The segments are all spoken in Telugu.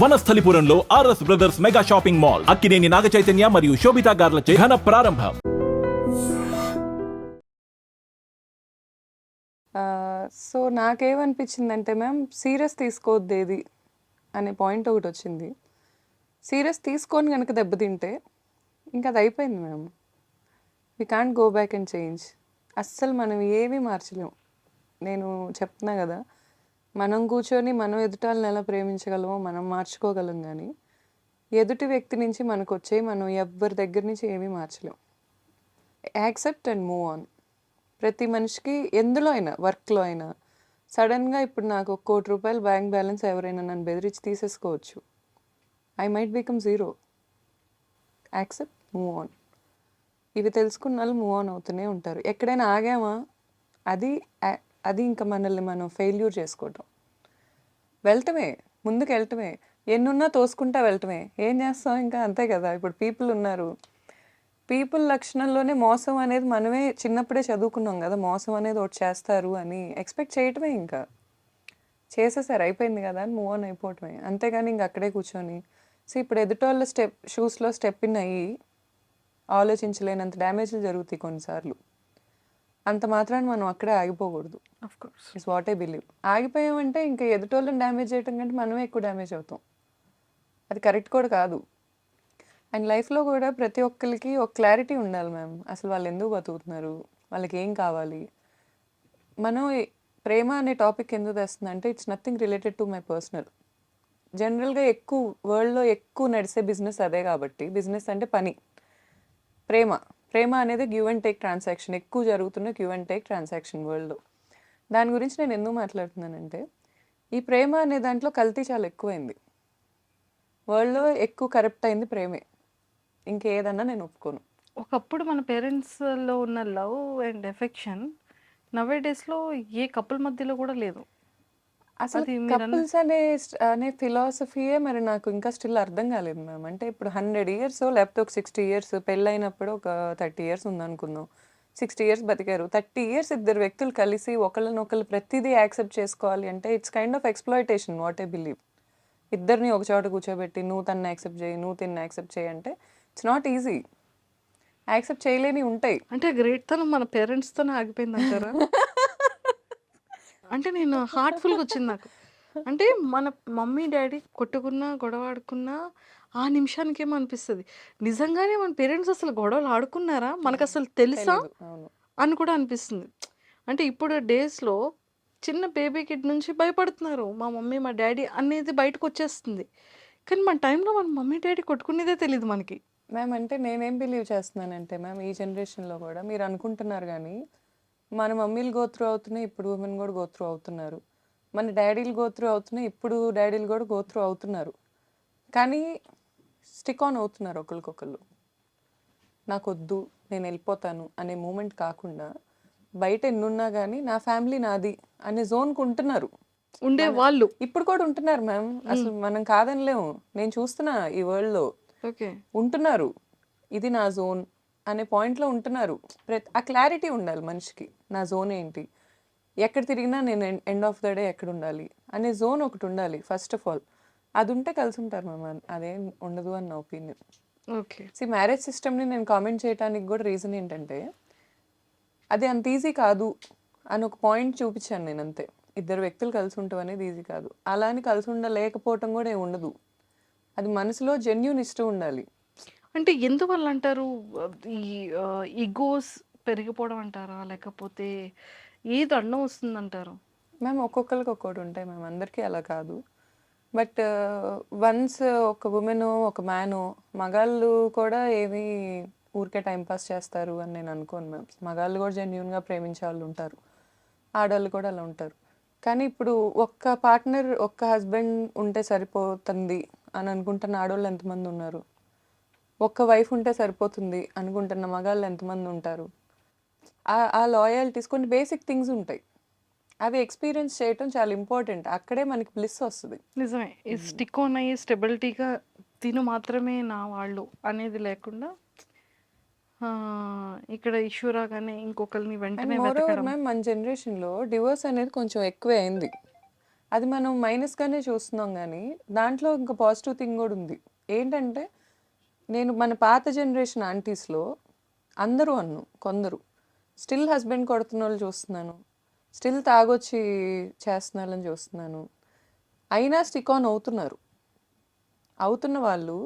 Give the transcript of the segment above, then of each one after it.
వనస్థలిపురంలో RS brothers mega shopping mall Akkineni Naga Chaitanya మరియు శోభితా గార్లచే ఘన ప్రారంభం. సో నాకేమనిపించిందంటే మ్యామ్, సీరియస్ తీసుకోవద్దు ఏది అనే పాయింట్ ఒకటి వచ్చింది. సీరియస్ తీసుకొని కనుక దెబ్బతింటే ఇంకా అది అయిపోయింది ma'am. We can't go back and change. అస్సలు మనం ఏమీ మార్చలేం. నేను చెప్తున్నా కదా, మనం కూర్చొని మనం ఎదుటాలను ఎలా ప్రేమించగలమో మనం మార్చుకోగలం, కానీ ఎదుటి వ్యక్తి నుంచి మనకు వచ్చే మనం ఎవ్వరి దగ్గర నుంచి ఏమీ మార్చలేం. Accept and move on. ప్రతి మనిషికి ఎందులో అయినా, వర్క్లో అయినా సడన్గా ఇప్పుడు నాకు ₹1,00,00,000 బ్యాంక్ బ్యాలెన్స్ ఎవరైనా నన్ను బెదిరించి తీసేసుకోవచ్చు. I might become zero. Accept, move on. ఇవి తెలుసుకున్న వాళ్ళు మూవ్ ఆన్ అవుతూనే ఉంటారు. ఎక్కడైనా ఆగామా, అది అది ఇంకా మనల్ని మనం ఫెయిల్యూర్ చేసుకోవటం. వెళ్ళటమే, ముందుకు వెళ్ళటమే, ఎన్నున్నా తోసుకుంటా వెళ్ళటమే. ఏం చేస్తాం ఇంకా, అంతే కదా. ఇప్పుడు పీపుల్ ఉన్నారు, పీపుల్ లక్షణంలోనే మోసం అనేది మనమే చిన్నప్పుడే చదువుకున్నాం కదా. మోసం అనేది ఒకటి చేస్తారు అని ఎక్స్పెక్ట్ చేయటమే. ఇంకా చేసేసారు, అయిపోయింది కదా అని మూవ్ ఆన్ అయిపోవటమే. అంతేగాని ఇంక అక్కడే కూర్చొని ఇప్పుడు ఎదుటోళ్ళ షూస్లో స్టెప్ ఇన్ అయ్యి ఆలోచించలేనంత డ్యామేజ్లు జరుగుతాయి కొన్నిసార్లు. అంత మాత్రాన్ని మనం అక్కడే ఆగిపోకూడదు. Of course it's what I believe. ఆగిపోయామంటే ఇంకా ఎదుటోళ్ళని డ్యామేజ్ చేయటం కంటే మనమే ఎక్కువ డ్యామేజ్ అవుతాం. అది కరెక్ట్ కూడా కాదు. అండ్ లైఫ్లో కూడా ప్రతి ఒక్కరికి ఒక క్లారిటీ ఉండాలి మ్యామ్. అసలు వాళ్ళు ఎందుకు బతుకుతున్నారు, వాళ్ళకి ఏం కావాలి. మనం ప్రేమ అనే టాపిక్ ఎందుకు తెస్తుంది అంటే, it's nothing related to my personal. జనరల్గా ఎక్కువ వరల్డ్లో ఎక్కువ నడిచే బిజినెస్ అదే కాబట్టి. బిజినెస్ అంటే పని. ప్రేమ అనేది గివ్ అండ్ టేక్ ట్రాన్సాక్షన్. ఎక్కువ జరుగుతున్న గివ్ అండ్ టేక్ ట్రాన్సాక్షన్ వరల్డ్లో. దాని గురించి నేను ఎందుకు మాట్లాడుతున్నానంటే, ఈ ప్రేమ అనే దాంట్లో కల్తీ చాలా ఎక్కువైంది. వరల్డ్లో ఎక్కువ కరప్ట్ అయింది ప్రేమే. ఇంకేదన్నా నేను ఒప్పుకోను. ఒకప్పుడు మన పేరెంట్స్లో ఉన్న లవ్ అండ్ ఎఫెక్షన్ నవే డేస్లో ఏ కపుల్ మధ్యలో కూడా లేదు. అసలు అది కపుల్స్ అనే ఫిలాసఫీయే మరి నాకు ఇంకా స్టిల్ అర్థం కాలేదు మ్యామ్. అంటే ఇప్పుడు 100 ఇయర్స్ లేకపోతే ఒక 60 ఇయర్స్, పెళ్ళైనప్పుడు ఒక 30 ఇయర్స్ ఉందనుకుందాం, 60 ఇయర్స్ బతికారు. 30 ఇయర్స్ ఇద్దరు వ్యక్తులు కలిసి ఒకళ్ళనొకళ్ళు ప్రతిదీ యాక్సెప్ట్ చేసుకోవాలి అంటే it's kind of exploitation, what I believe. ఇద్దరిని ఒక చోట కూర్చోబెట్టి నువ్వు తన్ని యాక్సెప్ట్ చేయి, నువ్వు తిన్ని యాక్సెప్ట్ చేయి అంటే ఇట్స్ నాట్ ఈజీ. యాక్సెప్ట్ చేయలేని ఉంటాయి. అంటే గ్రేట్ తనం మన పేరెంట్స్తోనే ఆగిపోయిందంటారా? అంటే నేను హార్ట్ఫుల్గా వచ్చింది నాకు. అంటే మన మమ్మీ డాడీ కొట్టుకున్నా గొడవ ఆడుకున్నా ఆ నిమిషానికేమో అనిపిస్తుంది, నిజంగానే మన పేరెంట్స్ అసలు గొడవలు ఆడుకున్నారా, మనకు అసలు తెలుసా తెలీదు. అవును. అని కూడా అనిపిస్తుంది. అంటే ఇప్పుడు డేస్లో చిన్న బేబీ కిడ్ నుంచి భయపడుతున్నారు, మా మమ్మీ మా డాడీ అనేది బయటకు వచ్చేస్తుంది. కానీ మన టైంలో మన మమ్మీ డాడీ కొట్టుకునేదే తెలియదు మనకి. మ్యామ్ అంటే నేనేం బిలీవ్ చేస్తున్నానంటే మ్యామ్, ఈ జనరేషన్లో కూడా మీరు అనుకుంటున్నారు కానీ మన మమ్మీలు గోత్రు అవుతున్నాయి, ఇప్పుడు ఉమెన్ కూడా గోత్రు అవుతున్నారు. మన డాడీలు గోత్రు అవుతున్నాయి, ఇప్పుడు డాడీలు కూడా గోత్రు అవుతున్నారు. కానీ స్టిక్ ఆన్ అవుతున్నారు ఒకరికొకళ్ళు. నాకొద్దు, నేను వెళ్ళిపోతాను అనే మూమెంట్ కాకుండా బయట ఎన్నున్నా కానీ నా ఫ్యామిలీ నాది అనే జోన్కి ఉంటున్నారు. ఉండే వాళ్ళు ఇప్పుడు కూడా ఉంటున్నారు మ్యామ్. అసలు మనం కాదనిలేము. నేను చూస్తున్నా ఈ వరల్డ్లో ఓకే ఉంటున్నారు. ఇది నా జోన్ అనే పాయింట్లో ఉంటున్నారు. ఆ క్లారిటీ ఉండాలి మనిషికి. నా జోన్ ఏంటి, ఎక్కడ తిరిగినా నేను ఎండ్ ఆఫ్ ద డే ఎక్కడ ఉండాలి అనే జోన్ ఒకటి ఉండాలి ఫస్ట్ ఆఫ్ ఆల్. అది ఉంటే కలిసి ఉంటారు మ్యామ్. అదేం ఉండదు అని నా ఒపీనియన్. ఓకే మ్యారేజ్ సిస్టమ్ని నేను కామెంట్ చేయడానికి కూడా రీజన్ ఏంటంటే, అది అంత ఈజీ కాదు అని ఒక పాయింట్ చూపించాను నేను, అంతే. ఇద్దరు వ్యక్తులు కలిసి ఉండటం అనేది ఈజీ కాదు. అలా అని కలిసి ఉండలేకపోవటం కూడా ఏమి ఉండదు. అది మనసులో జెన్యూన్ ఇష్టం ఉండాలి. అంటే ఎందువల్ల అంటారు? ఈ ఈగోస్ పెరిగిపోవడం అంటారా, లేకపోతే ఏది అడ్డం వస్తుందంటారు? మ్యామ్ ఒక్కొక్కరికి ఒక్కొక్కటి ఉంటాయి మ్యామ్, అందరికీ అలా కాదు. బట్ వన్స్ ఒక ఉమెన్ ఒక మ్యాను, మగాళ్ళు కూడా ఏమి ఊరికే టైంపాస్ చేస్తారు అని నేను అనుకోను మ్యామ్. మగాళ్ళు కూడా జెన్యూన్గా ప్రేమించే వాళ్ళు ఉంటారు, ఆడవాళ్ళు కూడా అలా ఉంటారు. కానీ ఇప్పుడు ఒక్క పార్ట్నర్, ఒక్క హస్బెండ్ ఉంటే సరిపోతుంది అని అనుకుంటున్న ఆడవాళ్ళు ఎంతమంది ఉన్నారు? ఒక్క వైఫ్ ఉంటే సరిపోతుంది అనుకుంటున్న మగాళ్ళు ఎంతమంది ఉంటారు? ఆ లాయల్టీస్, కొన్ని బేసిక్ థింగ్స్ ఉంటాయి, అవి ఎక్స్పీరియన్స్ చేయటం చాలా ఇంపార్టెంట్. అక్కడే మనకి బ్లిస్ వస్తుంది. నిజమే. ఈ స్టిక్ ఆన్ అయ్యి స్టెబిలిటీగా తిను మాత్రమే నా వాళ్ళు అనేది లేకుండా ఇక్కడ ఇష్యూ రాగానే ఇంకొకరిని అండ్ వెంటనే మోర్ ఓవర్ వెతకడం. మ్యామ్, మన జనరేషన్లో డివోర్స్ అనేది కొంచెం ఎక్కువే అయింది. అది మనం మైనస్గానే చూస్తున్నాం కానీ దాంట్లో ఇంకా పాజిటివ్ థింగ్ కూడా ఉంది. ఏంటంటే నేను మన పాత జనరేషన్ ఆంటీస్లో అందరూ కొందరు స్టిల్ హస్బెండ్ కొడుతున్న వాళ్ళు చూస్తున్నాను, స్టిల్ తాగొచ్చి చేస్తున్నారని చూస్తున్నాను. అయినా స్టిక్ ఆన్ అవుతున్న వాళ్ళు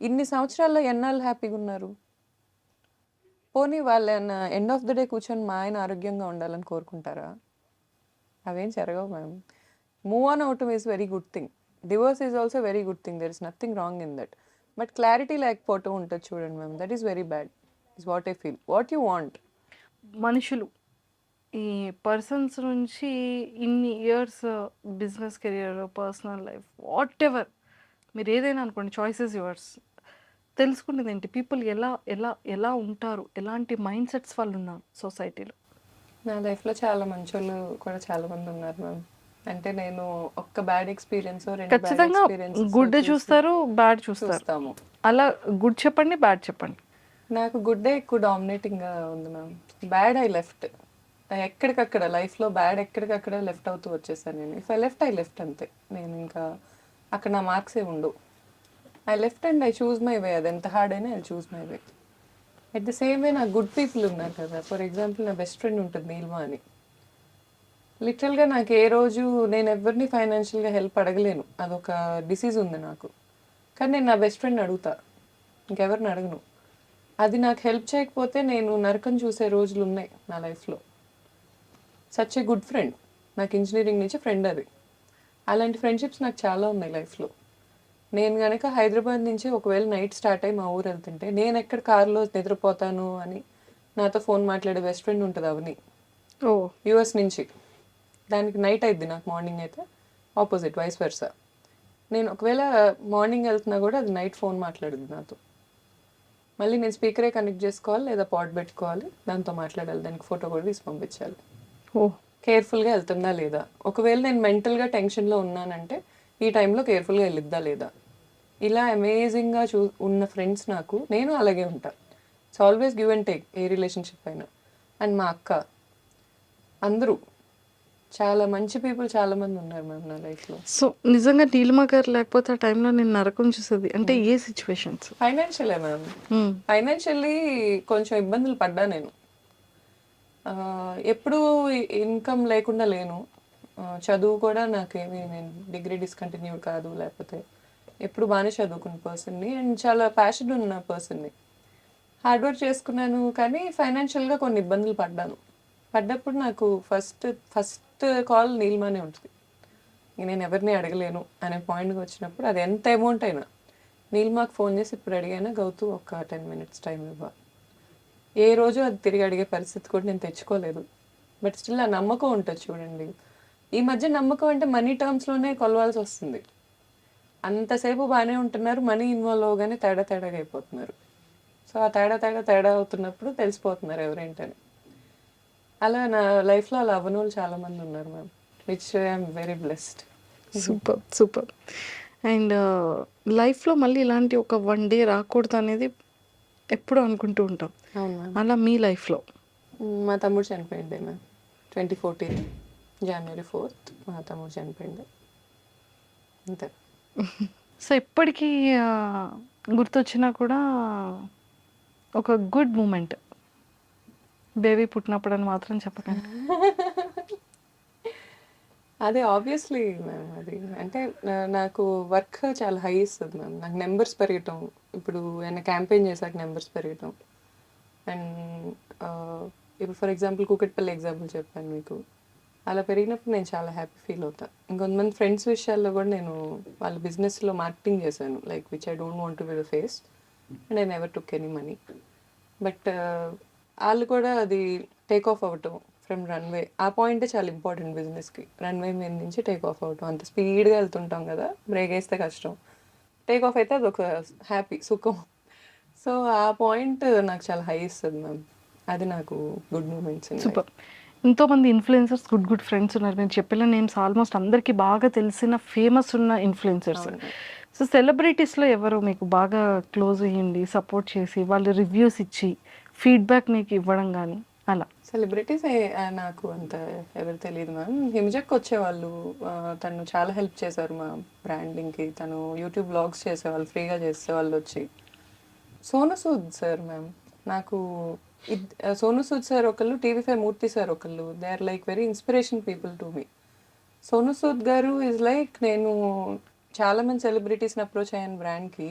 ఇన్ని సంవత్సరాల్లో ఎన్నాళ్ళు హ్యాపీగా ఉన్నారు? పోనీ వాళ్ళ ఎండ్ ఆఫ్ ద డే కూర్చొని మా ఆయన ఆరోగ్యంగా ఉండాలని కోరుకుంటారా? అవేం జరగవు మ్యామ్. మూవ్ ఆన్ అవటం is very good thing. Divorce is also very good thing. There is nothing wrong in that. But clarity లేకపోవటం ఉంటుంది చూడండి ma'am, that is very bad. Is what I feel. What you want? మనుషులు ఈ పర్సన్స్ నుంచి ఇన్ని years business career, personal life, what ever మీరు ఏదైనా అనుకోండి, చాయిసెస్ యువర్స్. తెలుసుకునేది ఏంటి, పీపుల్ ఎలా ఎలా ఎలా ఉంటారు, ఎలాంటి మైండ్ సెట్స్ వాళ్ళు ఉన్నారు సొసైటీలో. నా లైఫ్లో చాలా మంచోళ్ళు కూడా చాలా మంది ఉన్నారు మ్యామ్. అంటే నేను ఒక్క బ్యాడ్ ఎక్స్పీరియన్స్ ఖచ్చితంగా గుడ్ చూస్తారు, బ్యాడ్ చూస్తారు. చూస్తాము. అలా గుడ్ చెప్పండి, బ్యాడ్ చెప్పండి. నాకు గుడ్డే ఎక్కువ డామినేటింగ్గా ఉంది మ్యామ్. Bad I left. ఎక్కడికక్కడ లైఫ్లో బ్యాడ్ ఎక్కడికక్కడ లెఫ్ట్ అవుతూ వచ్చేసాను నేను. ఇఫ్ ఐ లెఫ్ట్ అంతే. నేను ఇంకా అక్కడ నా మార్క్స్ ఏ ఉండవు. I left and I choose my way. అది ఎంత హార్డ్ అయినా I choose my way. At the same way నాకు గుడ్ పీపుల్ ఉన్నారు కదా. ఫర్ ఎగ్జాంపుల్ నా బెస్ట్ ఫ్రెండ్ ఉంటుంది నీల్మా అని. లిటరల్గా నాకు ఏ రోజు నేను ఎవరిని ఫైనాన్షియల్గా హెల్ప్ అడగలేను, అదొక డిసీజ్ ఉంది నాకు. కానీ నేను నా బెస్ట్ ఫ్రెండ్ అడుగుతా, ఇంకెవరిని అడగను. అది నాకు హెల్ప్ చేయకపోతే నేను నరకం చూసే రోజులు ఉన్నాయి నా లైఫ్లో. Such a good friend. నాకు ఇంజనీరింగ్ నుంచి ఫ్రెండ్ అది. అలాంటి ఫ్రెండ్షిప్స్ నాకు చాలా ఉన్నాయి లైఫ్లో. నేను కనుక హైదరాబాద్ నుంచి ఒకవేళ నైట్ స్టార్ట్ అయ్యి మా ఊరు వెళ్తుంటే నేను ఎక్కడ కారులో నిద్రపోతాను అని నాతో ఫోన్ మాట్లాడే బెస్ట్ ఫ్రెండ్ ఉంటుంది అవని, యూఎస్ నుంచి. దానికి నైట్ అయిద్ది, నాకు మార్నింగ్ అయితే ఆపోజిట్, వైస్ వర్సా. నేను ఒకవేళ మార్నింగ్ వెళ్తున్నా కూడా అది నైట్ ఫోన్ మాట్లాడుద్ది నాతో. మళ్ళీ నేను స్పీకరే కనెక్ట్ చేసుకోవాలి లేదా పాట్ పెట్టుకోవాలి, దాంతో మాట్లాడాలి, దానికి ఫోటో కూడా తీసి పంపించాలి. కేర్ఫుల్గా వెళ్తుందా లేదా. ఒకవేళ నేను మెంటల్గా టెన్షన్లో ఉన్నానంటే ఈ టైంలో కేర్ఫుల్గా వెళ్ళిద్దా లేదా. ఇలా అమేజింగ్గా ఉన్న ఫ్రెండ్స్ నాకు. నేను అలాగే ఉంటా. It's always give and take a relationship అయినా. అండ్ మా అక్క, అందరూ చాలా మంచి పీపుల్ చాలా మంది ఉన్నారు మ్యామ్ నా లైఫ్లో. సో నిజంగా నీలిమా గారు లేకపోతే ఆ టైంలో నేను నరకం చూసేది అంటే ఏ సిచ్యువేషన్స్? ఫైనాన్షియలే మ్యామ్. ఫైనాన్షియల్లీ కొంచెం ఇబ్బందులు పడ్డా నేను. ఎప్పుడూ ఇన్కమ్ లేకుండా లేను. చదువు కూడా నాకేమి, నేను డిగ్రీ డిస్కంటిన్యూడ్ కాదు, లేకపోతే ఎప్పుడు బాగానే చదువుకున్న పర్సన్ని అండ్ చాలా ప్యాషన్ ఉన్న పర్సన్ని. హార్డ్ వర్క్ చేసుకున్నాను కానీ ఫైనాన్షియల్గా కొన్ని ఇబ్బందులు పడ్డప్పుడు నాకు ఫస్ట్ కాల్ నీలిమానే ఉంటుంది. నేను ఎవరిని అడగలేను అనే పాయింట్కి వచ్చినప్పుడు, అది ఎంత అమౌంట్ అయినా నీలిమాకు ఫోన్ చేసి ఇప్పుడు అడిగానా గౌతు ఒక 10 minutes టైం ఇవ్వ. ఏ రోజు అది తిరిగి అడిగే పరిస్థితి కూడా నేను తెచ్చుకోలేదు. బట్ స్టిల్ ఆ నమ్మకం ఉంటుంది చూడండి. ఈ మధ్య నమ్మకం అంటే మనీ టర్మ్స్లోనే కొలవాల్సి వస్తుంది. అంతసేపు బాగానే ఉంటున్నారు, మనీ ఇన్వాల్వ్ అవగానే తేడాగా అయిపోతున్నారు. సో ఆ తేడా అవుతున్నప్పుడు తెలిసిపోతున్నారు ఎవరేంటని. అలా నా లైఫ్లో అలా అవ్వని వాళ్ళు చాలామంది ఉన్నారు ma'am, which I'm very blessed. Super. And లైఫ్లో మళ్ళీ ఇలాంటి ఒక 1 day రాకూడదు అనేది ఎప్పుడు అనుకుంటూ ఉంటాం. అవును మ్యామ్. అలా మీ లైఫ్లో? మా తమ్ముడు చనిపోయింది మ్యామ్. 2014 January 4th మా తమ్ముడు చనిపోయింది అంతే. సో ఇప్పటికీ గుర్తొచ్చినా కూడా ఒక గుడ్ మూమెంట్, బేబీ పుట్టినప్పుడు అని మాత్రం చెప్పకండి. అదే ఆబ్వియస్లీ మ్యామ్. అది అంటే నాకు వర్క్ చాలా హై ఇస్తుంది మ్యామ్. నాకు నెంబర్స్ పెరగటం, ఇప్పుడు ఏమైనా క్యాంపెయిన్ చేశాక నెంబర్స్ పెరగటం. అండ్ ఇప్పుడు ఫర్ ఎగ్జాంపుల్ కూకట్పల్లి ఎగ్జాంపుల్ చెప్పాను మీకు. అలా పెరిగినప్పుడు నేను చాలా హ్యాపీ ఫీల్ అవుతాను. ఇంకొంతమంది ఫ్రెండ్స్ విషయాల్లో కూడా నేను వాళ్ళ బిజినెస్లో మార్కెటింగ్ చేశాను, like which I don't want to be the face and I never took any money. But వాళ్ళు కూడా అది టేక్ ఆఫ్ అవ్వటం ఫ్రమ్ రన్వే, ఆ పాయింటే చాలా ఇంపార్టెంట్ బిజినెస్కి. రన్వే మీద నుంచి టేక్ ఆఫ్ అవ్వటం, అంత స్పీడ్గా వెళ్తుంటాం కదా, బ్రేక్ వేస్తే కష్టం, టేక్ ఆఫ్ అయితే అదొక హ్యాపీ సుఖం. సో ఆ పాయింట్ నాకు చాలా హై ఇస్తుంది మ్యామ్. అది నాకు గుడ్ మూమెంట్స్. సూపర్. ఎంతోమంది ఇన్ఫ్లుయెన్సర్స్, గుడ్ ఫ్రెండ్స్ ఉన్నారు. నేను చెప్పిన నేమ్స్ ఆల్మోస్ట్ అందరికీ బాగా తెలిసిన ఫేమస్ ఉన్న ఇన్ఫ్లుయెన్సర్స్. సో సెలబ్రిటీస్లో ఎవరు మీకు బాగా క్లోజ్ అయ్యింది, సపోర్ట్ చేసి, వాళ్ళు రివ్యూస్ ఇచ్చి ఫీడ్బ్యాక్ మీకు ఇవ్వడం కానీ అలా. సెలబ్రిటీస్ నాకు అంత ఎవరు తెలియదు మ్యామ్. హిమజక్ వచ్చేవాళ్ళు, తను చాలా హెల్ప్ చేశారు మా బ్రాండింగ్కి. తను యూట్యూబ్ బ్లాగ్స్ చేసేవాళ్ళు, ఫ్రీగా చేసేవాళ్ళు వచ్చి. సోను సూద్ సార్ మ్యామ్, నాకు సోను సూద్ సార్ ఒకళ్ళు, టీవీ5 మూర్తి సార్ ఒకళ్ళు, they are like very inspiration people to me. Sonu Sood గారు ఈజ్ లైక్, నేను చాలామంది సెలబ్రిటీస్ని అప్రోచ్ అయ్యాను బ్రాండ్కి,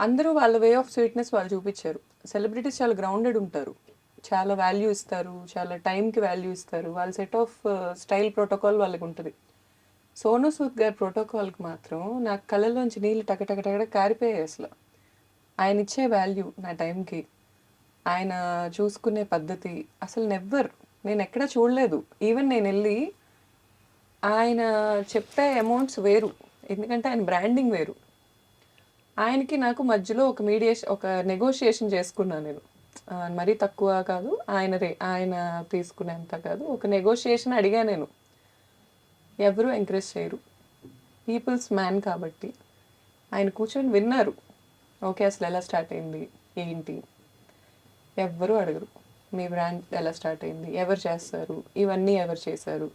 అందరూ వాళ్ళ వే ఆఫ్ స్వీట్నెస్ వాళ్ళు చూపించారు. సెలబ్రిటీస్ చాలా గ్రౌండెడ్ ఉంటారు, చాలా వాల్యూ ఇస్తారు, చాలా టైంకి వాల్యూ ఇస్తారు, వాళ్ళ సెట్ ఆఫ్ స్టైల్ ప్రోటోకాల్ వాళ్ళకి ఉంటుంది. సోను సూద్ గారి ప్రోటోకాల్కి మాత్రం నాకు కళ్ళలోంచి నీళ్ళు టకటకటక కారిపోయాయి అసలు. ఆయన ఇచ్చే వాల్యూ నా టైంకి, ఆయన చూసుకునే పద్ధతి అసలు నేను ఎక్కడా చూడలేదు. ఈవెన్ నేను వెళ్ళి ఆయన చెప్పే అమౌంట్స్ వేరు, ఎందుకంటే ఆయన బ్రాండింగ్ వేరు. ఆయనకి నాకు మధ్యలో ఒక నెగోషియేషన్ చేసుకున్నాను నేను. మరీ తక్కువ కాదు, ఆయన తీసుకునేంత కాదు, ఒక నెగోషియేషన్ అడిగా నేను. ఎవరు ఎంకరేజ్ చేయరు, పీపుల్స్ మ్యాన్ కాబట్టి. ఆయన కూర్చొని విన్నారు, ఓకే అసలు ఎలా స్టార్ట్ అయింది ఏంటి, ఎవ్వరూ అడగరు. మీ బ్రాండ్ ఎలా స్టార్ట్ అయింది, ఎవరు చేస్తారు, ఇవన్నీ ఎవరు చేశారు,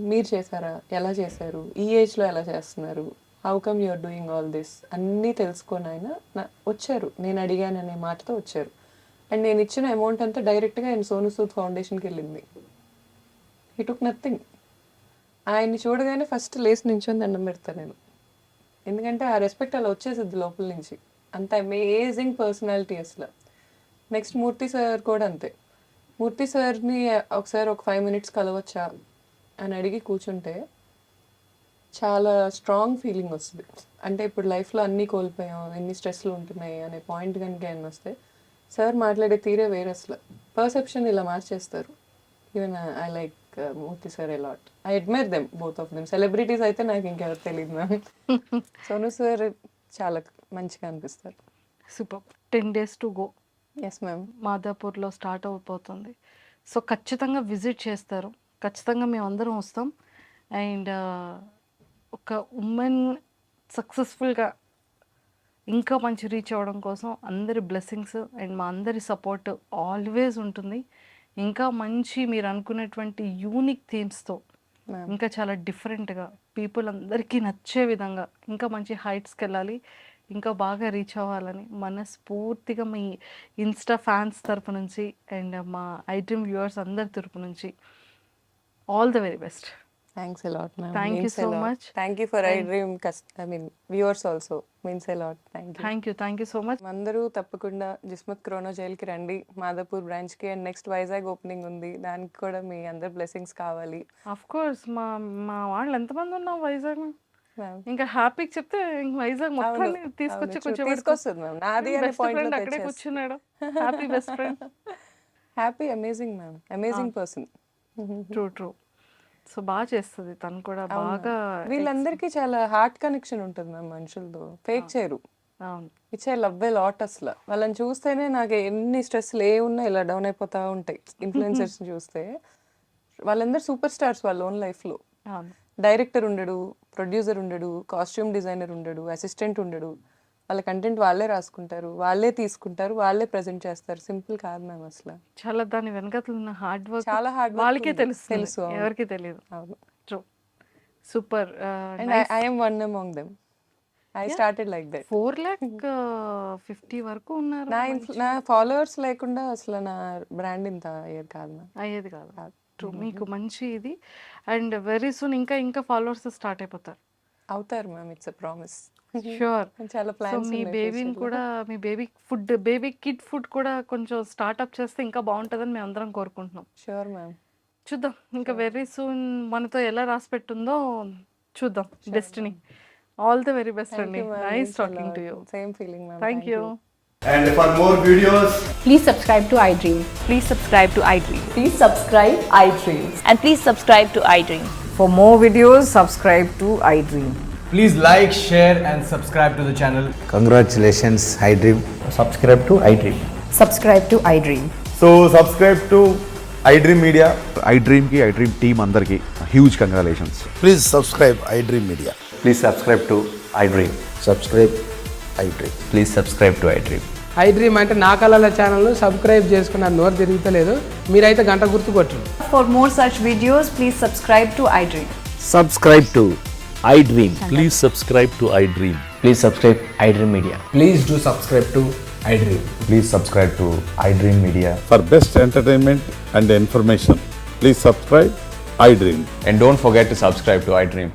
మీరు చేశారా, ఎలా చేశారు, ఈ ఏజ్లో ఎలా చేస్తున్నారు, how come you're doing all this అన్నీ తెలుసుకొని ఆయన వచ్చారు. నేను అడిగాననే మాటతో వచ్చారు. అండ్ నేను ఇచ్చిన అమౌంట్ అంతా డైరెక్ట్గా ఆయన సోను సూద్ ఫౌండేషన్కి వెళ్ళింది. He took nothing. ఆయన్ని చూడగానే ఫస్ట్ లేచి నించొని దండం పెడతాను నేను, ఎందుకంటే ఆ రెస్పెక్ట్ అలా వచ్చేసిద్ది లోపల నుంచి. అంత అమేజింగ్ పర్సనాలిటీ అసలు. నెక్స్ట్ మూర్తి సార్ కూడా అంతే. మూర్తి సార్ని ఒకసారి ఒక 5 minutes కలవచ్చా అని అడిగి కూర్చుంటే చాలా స్ట్రాంగ్ ఫీలింగ్ వస్తుంది. అంటే ఇప్పుడు లైఫ్లో అన్నీ కోల్పోయాం, ఎన్ని స్ట్రెస్లు ఉంటున్నాయి అనే పాయింట్ కనుక ఏమైనా వస్తే సార్ మాట్లాడే తీరే వేరే అసలు. పర్సెప్షన్ ఇలా మార్చేస్తారు. Even I like Murthy sir allot. I admire them, both of them. Celebrities అయితే నాకు ఇంకెవరు తెలియదు మ్యామ్. సోను సార్ చాలా మంచిగా అనిపిస్తారు. Super. 10 days to go. Yes ma'am. మాదాపూర్లో స్టార్ట్ అయిపోతుంది. సో ఖచ్చితంగా విజిట్ చేస్తారు, ఖచ్చితంగా మేము అందరం వస్తాం. అండ్ ఒక ఉమెన్ సక్సెస్ఫుల్గా ఇంకా మంచి రీచ్ అవ్వడం కోసం అందరి బ్లెస్సింగ్స్ అండ్ మా అందరి సపోర్ట్ ఆల్వేస్ ఉంటుంది. ఇంకా మంచి మీరు అనుకునేటువంటి యూనిక్ థీమ్స్తో ఇంకా చాలా డిఫరెంట్గా పీపుల్ అందరికీ నచ్చే విధంగా ఇంకా మంచి హైట్స్కి వెళ్ళాలి, ఇంకా బాగా రీచ్ అవ్వాలని మనస్ఫూర్తిగా మీ ఇన్స్టా ఫ్యాన్స్ తరపు నుంచి అండ్ మా ఐడ్రీమ్ వ్యూవర్స్ అందరి తరపు నుంచి all the very best. Thanks a lot, ma'am. Thank you Means a so lot. much. Thank you for iDream viewers also. Means a lot. Thank you. Thank you so much. అందరూ తప్పకుండా జిస్మత్ క్రోనో జైల్కి రండి, మాదాపూర్ బ్రాంచ్కి. అండ్ నెక్స్ట్ వైజాగ్ ఓపెనింగ్ ఉంది, దానికి కూడా మీ అందరి బ్లెస్సింగ్స్ కావాలి. అఫ్ కోర్స్ మా వాళ్ళు ఎంతమంది ఉన్నాం వైజాగ్, Ma'am. ఇంకా హ్యాపీకి చెప్తే ఇంక వైజాగ్ మొత్తాన్ని తీసుకొచ్చి తీసుకొస్తుంది మ్యామ్. నాది అనే పాయింట్ అక్కడే కూర్చున్నాడు. Happy best friend. Happy amazing ma'am, amazing person. True. So బాగా చేస్తుంది తను కూడా బాగా. వీళ్ళందరికీ చాలా హార్ట్ కనెక్షన్ ఉంటుంది మ్యామ్ మనుషులతో, ఫేక్ చేయరు. అవును. ఇచ్చే లవ్ ఏ లాట్ అసలు. వాళ్ళని చూస్తేనే నాకు ఎన్ని స్ట్రెస్లు ఉన్నా ఇలా డౌన్ అయిపోతా ఉంటాయి. ఇన్ఫ్లుయెన్సర్స్ చూస్తే వాళ్ళందరూ సూపర్ స్టార్స్ వాళ్ళ ఓన్ లైఫ్లో. అవును. డైరెక్టర్ ఉండడు, ప్రొడ్యూసర్ ఉండడు, కాస్ట్యూమ్ డిజైనర్ ఉండడు, అసిస్టెంట్ ఉండడు. వాళ్ళ కంటెంట్ వాళ్ళే రాసుకుంటారు, వాళ్ళే తీసుకుంటారు, వాళ్ళే ప్రజెంట్ చేస్తారు. సింపుల్ కాదు మ్యామ్ అసలు. చాలా దాని వెనకాల ఉన్న హార్డ్ వర్క్ చాలా హార్డ్ వాళ్ళకే తెలుసు, అవును. ఎవరికి తెలియదు. అవును. True. Super. And I am one among them. I started like that. 4,50,000 వరకు ఉన్నారు. నా ఫాలోవర్స్ లేకుండా అసలు నా బ్రాండ్ ఇంత అయ్యేది కాదు మ్యామ్. అయ్యేది కాదు. ట్రూ. మీకు మంచి ఇది. అండ్ వెరీ సూన్ ఇంకా ఫాలోవర్స్ స్టార్ట్ అయిపోతారు. అవుతారు ma'am, it's a promise. Sure. చాలా సో ప్లాన్స్ మీ బేబీని కూడా, మీ బేబీ కిడ్ ఫుడ్ కూడా కొంచెం స్టార్ట్అప్ చేస్తే ఇంకా బాగుంటుందని మేము అందరం కోరుకుంటున్నాం. Sure ma'am. చూద్దాం ఇంకా వెరీ సూన్ మనతో ఎలా రాసి పెట్టుందో చూద్దాం. Destiny. All the very best అండి. Nice talking to you. Same feeling ma'am. Thank you. And for more videos, Please subscribe to iDream. Please subscribe to iDream. Please subscribe iDream. And please subscribe to iDream. For more videos, subscribe to iDream. please like, share and subscribe to the channel. Congratulations, iDream. Subscribe to iDream. Subscribe to iDream. So subscribe to iDream Media. iDream ki iDream team andarki huge congratulations. Please subscribe iDream Media. Please subscribe to iDream. Subscribe iDream. Please subscribe to iDream. I dream అంటే నా కళల ఛానల్ను సబ్స్క్రైబ్ చేసుకున్న నోరు తిరుగుతలేదు. మీరైతే గంట గుర్తు కొట్టండి. For more such videos, please subscribe to iDream. Subscribe to iDream. Please subscribe to iDream. Please subscribe iDream Media. Please do subscribe to iDream. Please subscribe to iDream Media. For best entertainment and information please subscribe iDream. And don't forget to subscribe to iDream.